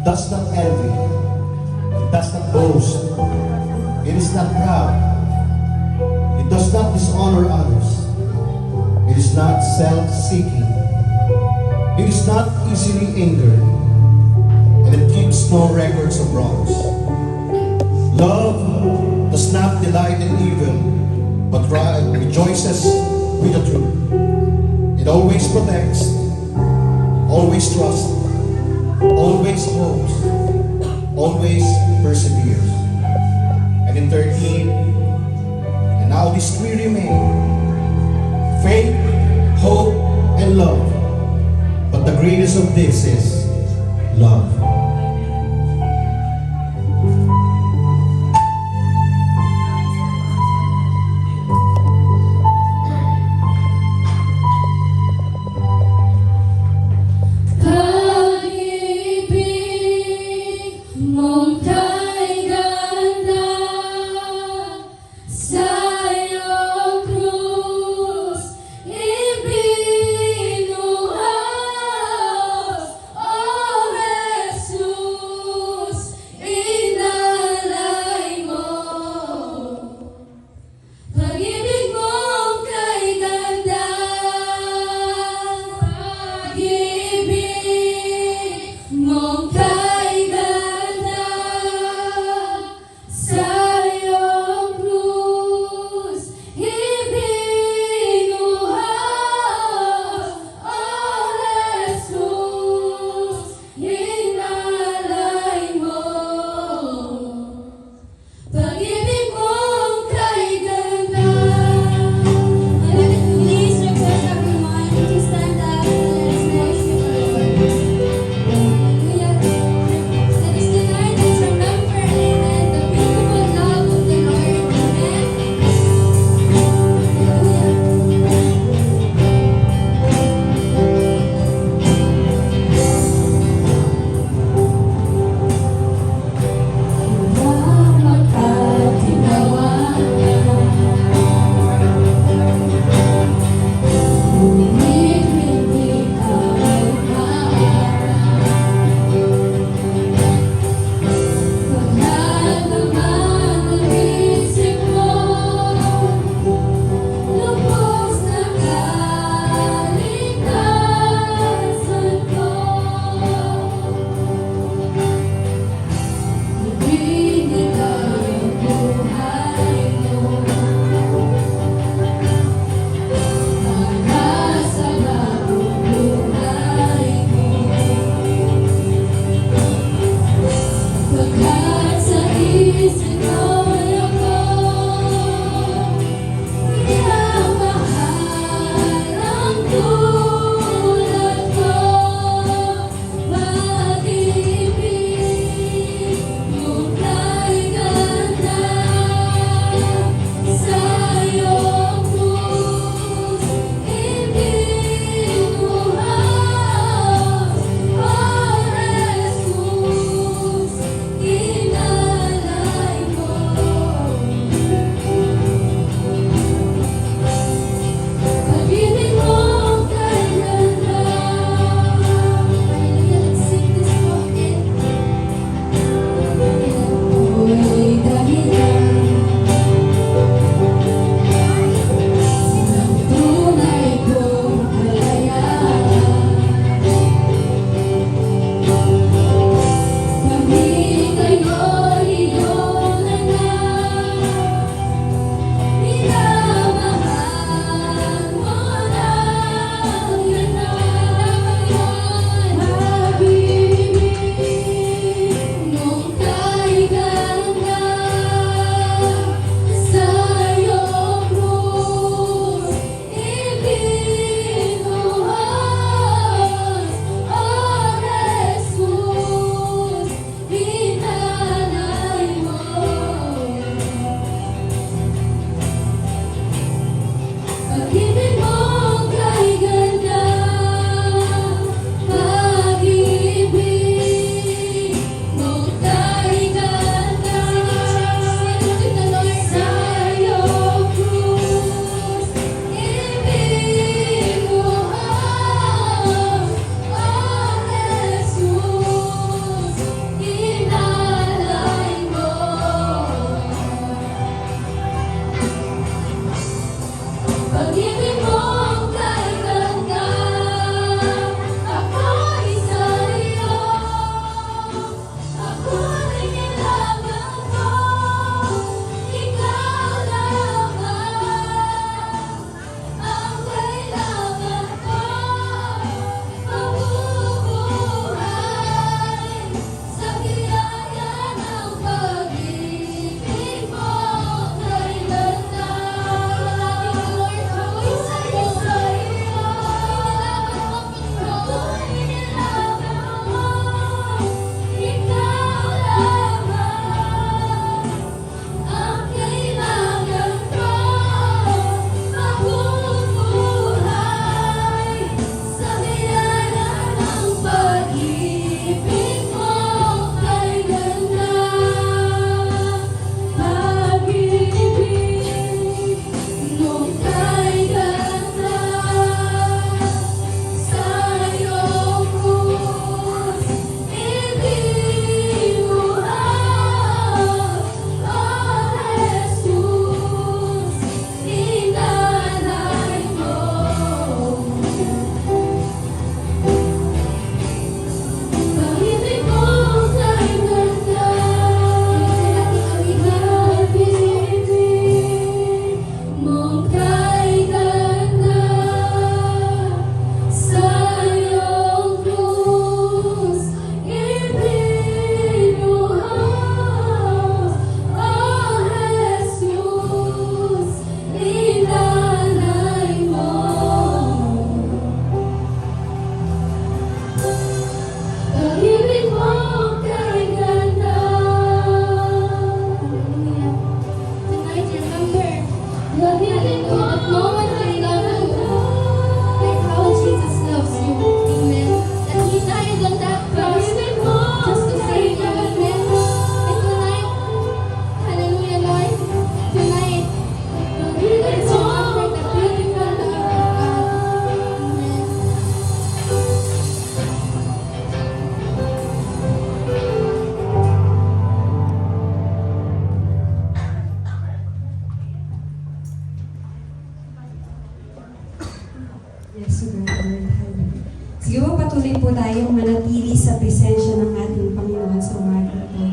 does not envy, it does not boast, it is not proud, it does not dishonor others, it is not self-seeking, it is not easily angered, and it keeps no records of wrongs. Love does not delight in evil, but rejoices with the truth. It always protects, always trusts, always hopes, always perseveres. And in 13, and now these three remain: faith, hope, and love. But the greatest of this is love. Pag-ibig mong kay ganda sa iyong krus ibinuhos, O Jesus. Yes, so God, Lord. Hallelujah. Sige po, patuloy po tayong manatili sa presensya ng ating Panginoon sa umaga ito.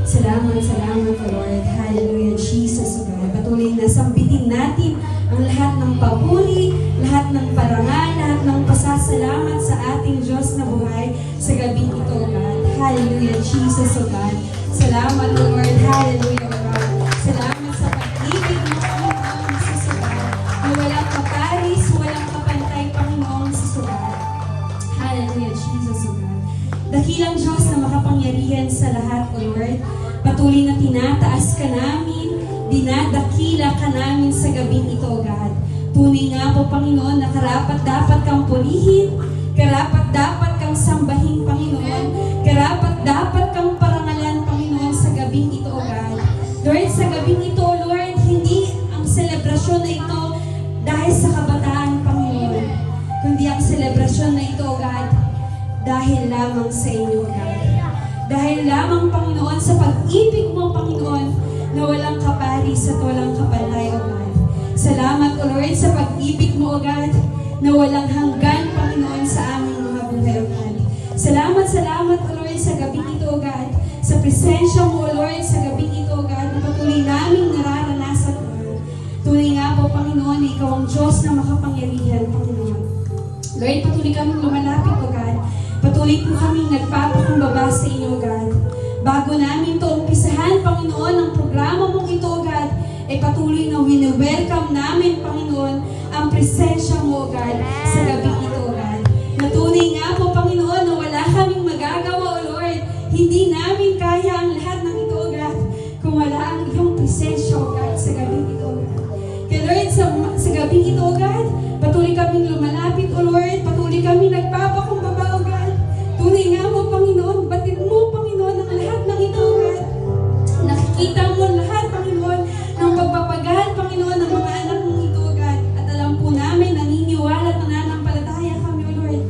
Salamat, salamat, O Lord. Hallelujah, Jesus, O God. Patuloy na sambitin natin ang lahat ng papuri, lahat ng parangal, lahat ng pasasalamat sa ating Diyos na buhay sa gabing ito, O God. Hallelujah, Jesus, O God. Salamat, O Lord. Hallelujah, O God. Salamat sa pag-ibig mo, Panginoon, Jesus, O God. Na walang kaparis, walang kapantay, Panginoon, Jesus, O God. Hallelujah, Jesus, O God. Dakilang Diyos na makapangyarihan sa lahat, O Lord. Patuloy na tinataas ka namin, dinadakila ka namin sa gabing ito, O God. Tunay nga po, Panginoon, na karapat-dapat kang purihin, karapat-dapat kang sambahin, Panginoon, karapat-dapat kang parangalan, Panginoon, sa gabing ito, O God. Lord, sa gabing ito, Lord, hindi ang selebrasyon na ito dahil sa kabataan, Panginoon, kundi ang selebrasyon na ito, O God, dahil lamang sa inyo, O God. Dahil lamang, Panginoon, sa pag-ibig mo, Panginoon, na walang kaparis at walang kapalay, O God. Salamat, O Lord, sa pag-ibig mo, O God, na walang hanggan, Panginoon, sa aming mga buhay, O God. Salamat, salamat, O Lord, sa gabing ito, O God, sa presensya mo, O Lord, sa gabing ito, O God, na patuloy naming nararanasan, O God. Tunay nga po, Panginoon, na ikaw ang Diyos na makapangyarihan, Panginoon. Lord, patuloy kaming lumalapit, O God. Patuloy po kaming nagpapakumbaba sa inyo, God. Bago namin ito umpisahan, Panginoon, ang programa mong ito, God, ay patuloy na wini-welcome namin, Panginoon, ang presensya mo, God, sa gabing ito, God. Natunay nga po, Panginoon, na wala kaming magagawa, O Lord. Hindi namin kaya ang lahat ng ito, God, kung wala ang iyong presensya, O God, sa gabing ito, God. Kaya Lord, sa gabing ito, God, patuloy kaming lumalapit, O Lord. Patuloy kaming nagpapakumbaba, O God. Tunay nga mo, Panginoon, batid mo, Panginoon, ang lahat ng ito, God. Nakikita mo lahat, Panginoon, ng pagpapagal, Panginoon, ng mga anak mong ito, God. At alam po namin, naniniwala at nananampalataya kami, O Lord,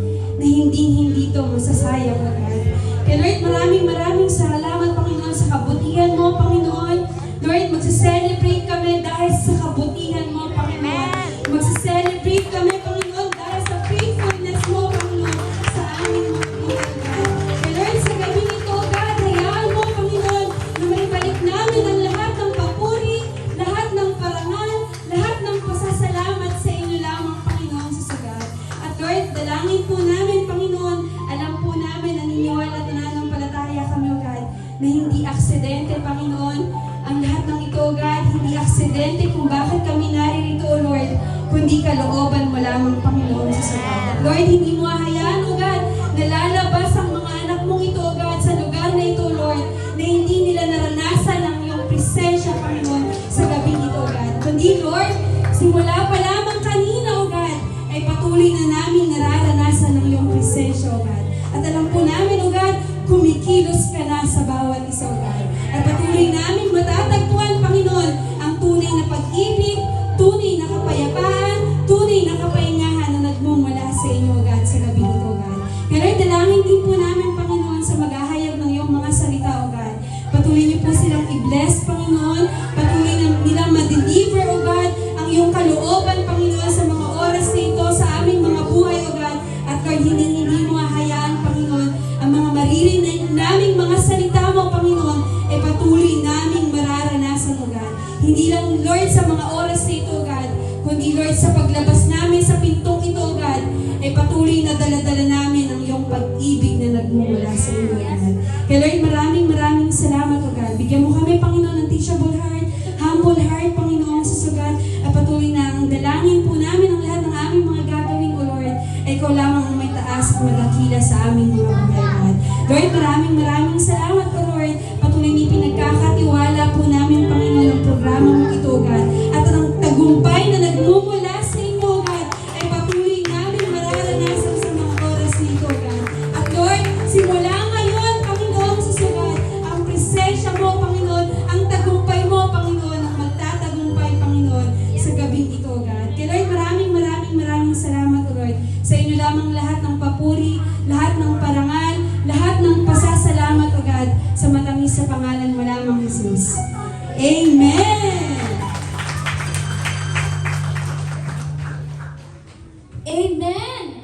na hindi ito masasayang, O God. Kaya Lord, maraming salamat, Panginoon, sa kabutihan mo, Panginoon. Lord, magsiselebrate kami dahil sa kabutihan mo, Panginoon. Magsiselebrate kami, Panginoon, dahil sa faithfulness mo, Panginoon, sa aming mga buhay, God. Kaya Lord, sa gabi nito, God, hayaan mo, Panginoon, na maibalik namin ang lahat ng papuri, lahat ng parangal, lahat ng pasasalamat sa inyo lamang, Panginoon, sa sagad. At Lord, dalangin po namin, Panginoon, alam po namin, naniniwala at nananampalataya kami, O God, na hindi aksidente, Panginoon, ang lahat ng ito, God, hindi aksidente kung bakit kami naririto, O Lord, kundi kalooban mo lamang, Panginoon, sa sagad. At Lord, hindi mo hahayaan, O God, na lalabas ang mga anak mong ito, O God, sa lugar na ito, Lord, na hindi nila naranasan ang iyong presensya, Panginoon, sa gabing ito, God. Kundi, Lord, simula pa lamang kanina, O God, ay patuloy na namin nararanasan ang iyong presensya, O God. At alam po namin, O God, kumikilos ka na sa bawat isa, O God. At patuloy namin matatagpuan, Panginoon, ang tunay na pag-ibig, tunay na kapayapaan, tunay na kapahingahan na nagmumula sa inyo, O God, sa gabi ito, O God. Kaya Lord, dalangin din po namin, Panginoon, sa maghahayag ng iyong mga salita, O God. Patuloy niyo po silang i-bless, Panginoon. Patuloy na nilang ma-deliver, O God, ang iyong kalooban, Panginoon, sa mga oras na ito, sa aming mga buhay, O God. At Lord, hindi mo hahayaan, Panginoon, ang mga maririnig naming mga salita mo, Panginoon, ay patuloy naming mararanasan, O God. Hindi lang, Lord, sa mga oras na ito, O God, kundi, Lord, sa paglabas namin sa pintong ito, O God, ay patuloy na dala-dala namin ang iyong pag-ibig na nagmumula sa iyo, O God. Kaya Lord, maraming salamat, O God. Bigyan mo kami, Panginoon, ng teachable heart, humble heart, Panginoon, sa sugat, at patuloy na ang dalangin po namin ang lahat ng aming mga gagawin, O Lord, ay ikaw lamang ang may taas at malakila sa aming mga buhay, God. Lord, maraming salamat, O Lord. Patuloy ni pinagkakatiwala po namin, Panginoon, ang programa mo ito, God. At ang tagumpay na nagmumula sa inyo, God, ay patuloy namin mararanasan sa mga oras nito, God. At Lord, simula ngayon, Panginoon, sa sugat, ang presensya mo, Panginoon, ang tagumpay mo, Panginoon, ang magtatagumpay, Panginoon, sa gabing ito, God. Kaya Lord, maraming salamat, O Lord. Sa inyo lamang lahat ng papuri, lahat ng parangal, lahat ng pasasalamat, O God, sa matamis sa pangalan mo lamang, Jesus. Amen! Amen!